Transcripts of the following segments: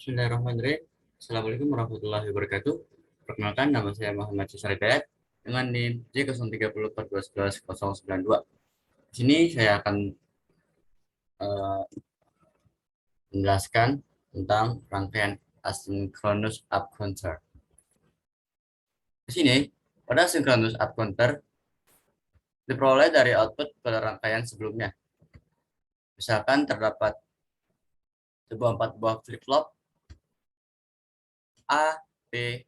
Bismillahirrahmanirrahim. Assalamualaikum warahmatullahi wabarakatuh. Perkenalkan, nama saya Muhammad Syisar Hidayat dengan NIM J0334111092. Di sini saya akan eh, menjelaskan tentang rangkaian asynchronous up counter. Di sini, pada asynchronous up counter diperoleh dari output pada rangkaian sebelumnya. Misalkan terdapat sebuah 4 buah flip-flop A, B,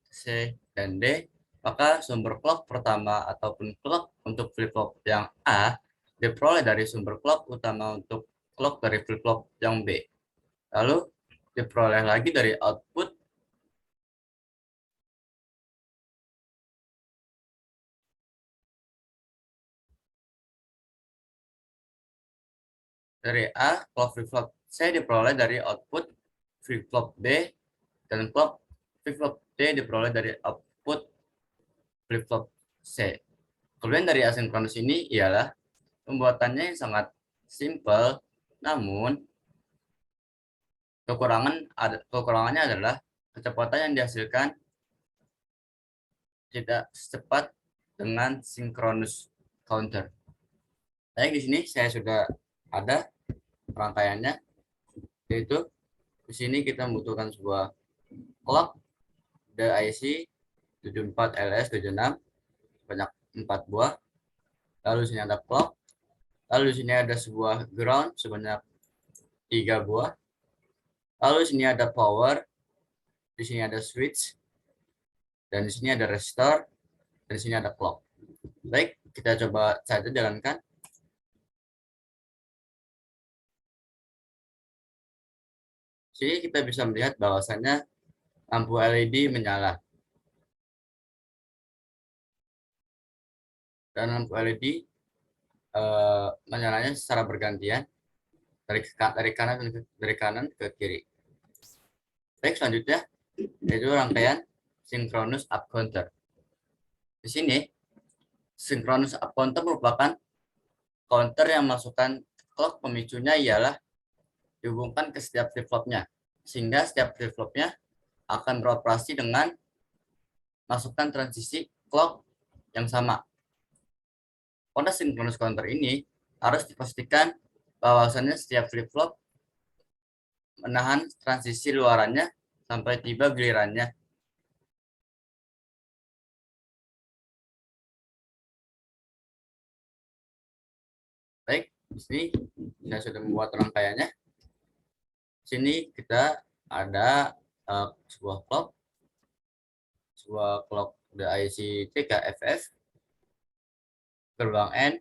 C, dan D, maka sumber clock pertama ataupun clock untuk flip-flop yang A diperoleh dari sumber clock utama untuk clock dari flip-flop yang B. Lalu diperoleh lagi dari output dari A, clock flip-flop C diperoleh dari output flip-flop B, dan clock flip-flop D diperoleh dari output flip-flop C. Kemudian dari asinkronus ini ialah pembuatannya yang sangat simple, namun kekurangannya adalah kecepatan yang dihasilkan tidak secepat dengan sinkronus counter. Baik, di sini saya sudah ada rangkaiannya, yaitu di sini kita membutuhkan sebuah clock DIC 74LS76 banyak 4 buah. Lalu di sini ada clock. Lalu di sini ada sebuah ground sebanyak 3 buah. Lalu di sini ada power. Di sini ada switch. Dan di sini ada resistor. Dan di sini ada clock. Baik, kita coba saja jalankan. Sini kita bisa melihat bahwasannya lampu LED menyala. Dan lampu LED menyalanya secara bergantian dari kanan ke kiri. Baik, selanjutnya yaitu rangkaian synchronous up counter. Di sini synchronous up counter merupakan counter yang masukkan clock pemicunya ialah dihubungkan ke setiap flip-flopnya, sehingga setiap flip-flopnya akan beroperasi dengan masukkan transisi clock yang sama. Pada synchronous counter ini harus dipastikan bahwasannya setiap flip-flop menahan transisi luarannya sampai tiba gilirannya. Baik, di sini saya sudah membuat rangkaiannya. Di sini kita ada sebuah clock DIC TKFF, gerbang N,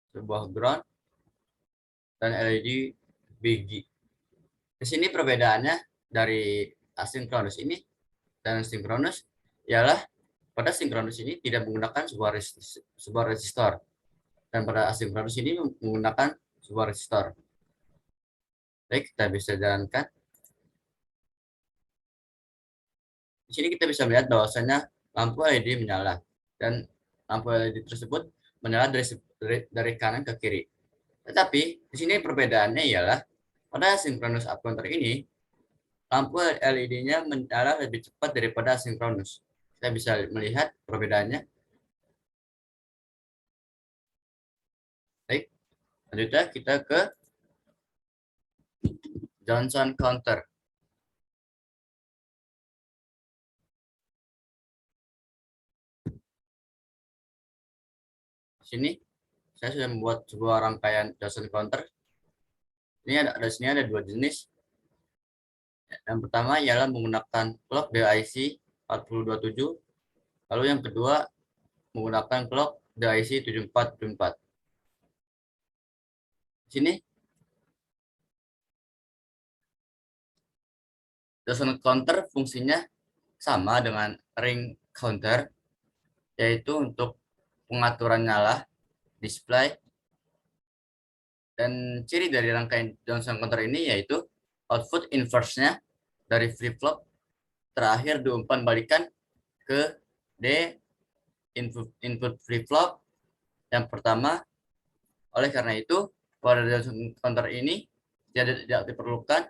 sebuah ground, dan LED BG. Di sini perbedaannya dari asinkronus ini dan sinkronus ialah pada sinkronus ini tidak menggunakan sebuah resistor, dan pada asinkronus ini menggunakan sebuah resistor. Baik, kita bisa jalankan. Di sini kita bisa melihat bahwasanya lampu LED menyala, dan lampu LED tersebut menyala dari kanan ke kiri. Tetapi di sini perbedaannya ialah pada sinkronus up counter ini lampu LED-nya menyala lebih cepat daripada sinkronus. Kita bisa melihat perbedaannya. Baik, selanjutnya kita ke Johnson counter. Di sini saya sudah membuat sebuah rangkaian Johnson counter. Ini ada sini ada dua jenis. Yang pertama ialah menggunakan clock DIC 4027. Lalu yang kedua menggunakan clock DIC 7474. Di sini Johnson counter fungsinya sama dengan ring counter, yaitu untuk pengaturan nyala, display, dan ciri dari rangkaian Johnson counter ini yaitu output inverse-nya dari flip-flop terakhir diumpan balikan ke D input flip-flop yang pertama. Oleh karena itu, pada Johnson counter ini tidak diperlukan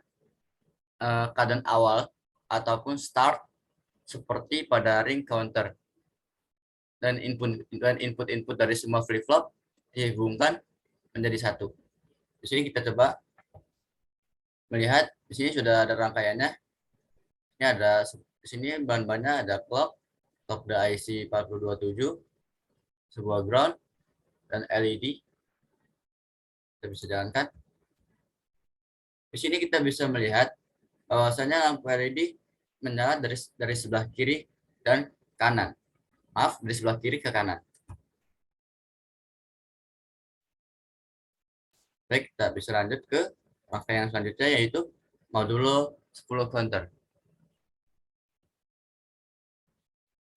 keadaan awal ataupun start seperti pada ring counter, dan input dari semua flip flop dihubungkan menjadi satu. Di sini kita coba melihat, di sini sudah ada rangkaiannya. Ini ada di sini bahan-bahannya, ada clock DIC 4027, sebuah ground, dan LED. Kita bisa jalankan. Di sini kita bisa melihat bahwasanya lampu LED menyala dari sebelah kiri dan kanan. Maaf, dari sebelah kiri ke kanan. Baik, kita bisa lanjut ke rangkaian selanjutnya, yaitu modulo 10 counter.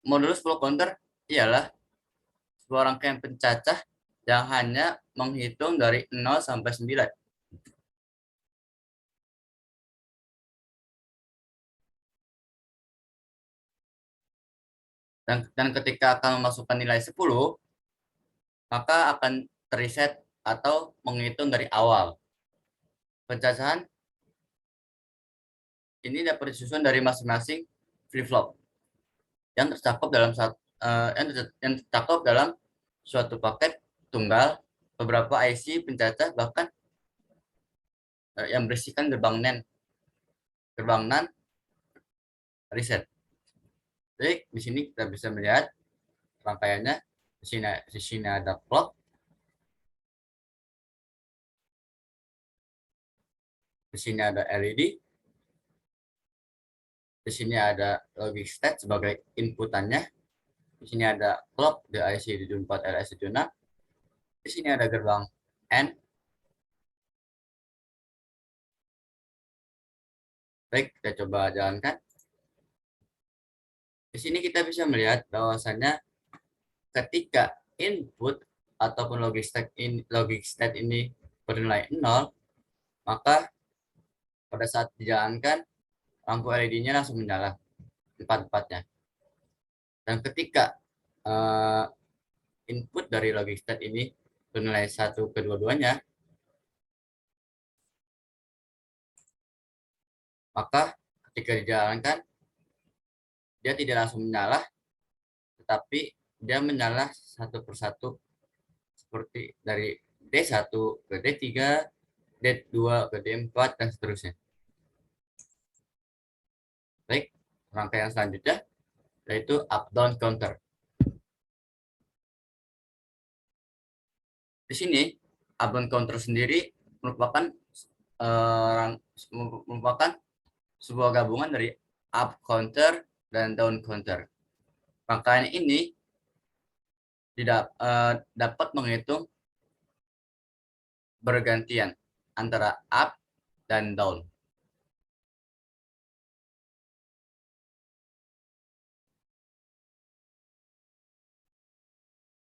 Modulo 10 counter ialah sebuah rangkaian pencacah yang hanya menghitung dari 0 sampai 9. Dan ketika akan memasukkan nilai 10, maka akan reset atau menghitung dari awal. Pencacahan ini dapat disusun dari masing-masing flip-flop yang tercakup dalam suatu paket tunggal, beberapa IC pencacah, bahkan yang berisikan gerbang NAND reset. Jadi di sini kita bisa melihat rangkaiannya. Di sini ada clock, di sini ada LED, di sini ada logic state sebagai inputannya, di sini ada clock DIC 74 LS 76, di sini ada gerbang N. Baik, kita coba jalankan. Di sini kita bisa melihat bahwasannya ketika input ataupun logic state ini bernilai 0, maka pada saat dijalankan lampu LED-nya langsung menyala empat-empatnya. Dan ketika uh, input dari logic state ini bernilai 1 kedua-duanya, maka ketika dijalankan dia tidak langsung menyala, tetapi dia menyala satu persatu, seperti dari D1 ke D3, D2 ke D4, dan seterusnya. Baik, rangkaian selanjutnya yaitu up down counter. Di sini up down counter sendiri merupakan uh, merupakan sebuah gabungan dari up counter dan down counter. Rangkaian ini dapat menghitung bergantian antara up dan down.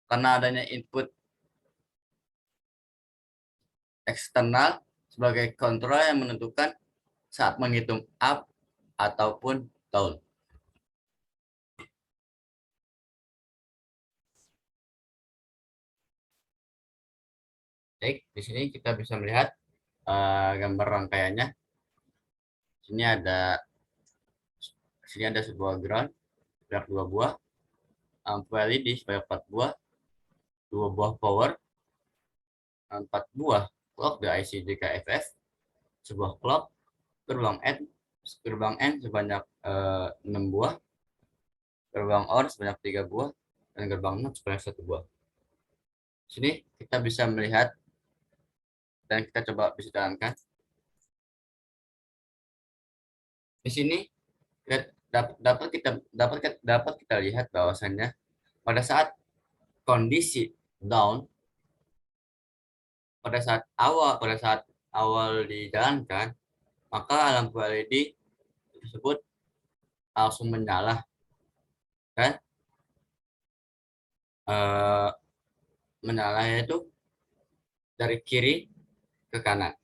Karena adanya input eksternal sebagai kontrol yang menentukan saat menghitung up ataupun down. Baik, di sini kita bisa melihat gambar rangkaiannya. Sini ada sini ada sebuah ground sebanyak 2 buah, lampu LED sebanyak 4 buah, 2 buah power, 4 buah clock DIC JKFF, sebuah clock, gerbang N sebanyak 6 buah, gerbang OR sebanyak 3 buah, dan gerbang NOT sebanyak 1 buah. Sini kita bisa melihat dan kita coba bisa jalankan. Di sini dapat kita lihat bahwasannya pada saat kondisi down, pada saat awal dijalankan, maka lampu LED tersebut langsung menyala, kan? Eh, Menyala itu dari kiri ke kanan.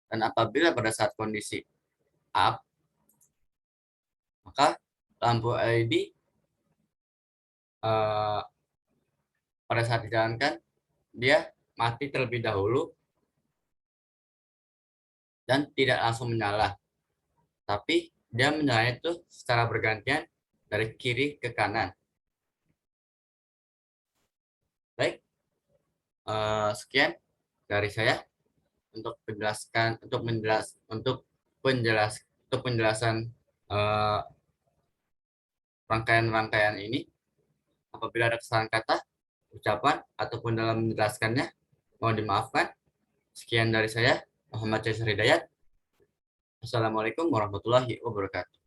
Dan apabila pada saat kondisi up, maka lampu LED pada saat dijalankan dia mati terlebih dahulu, dan tidak langsung menyala, tapi dia menyalanya itu secara bergantian dari kiri ke kanan. Baik, sekian dari saya untuk penjelaskan untuk penjelasan eh, rangkaian-rangkaian ini. Apabila ada kesalahan kata, ucapan, ataupun dalam menjelaskannya, mohon dimaafkan. Sekian dari saya, Muhammad Caesar Hidayat. Assalamualaikum warahmatullahi wabarakatuh.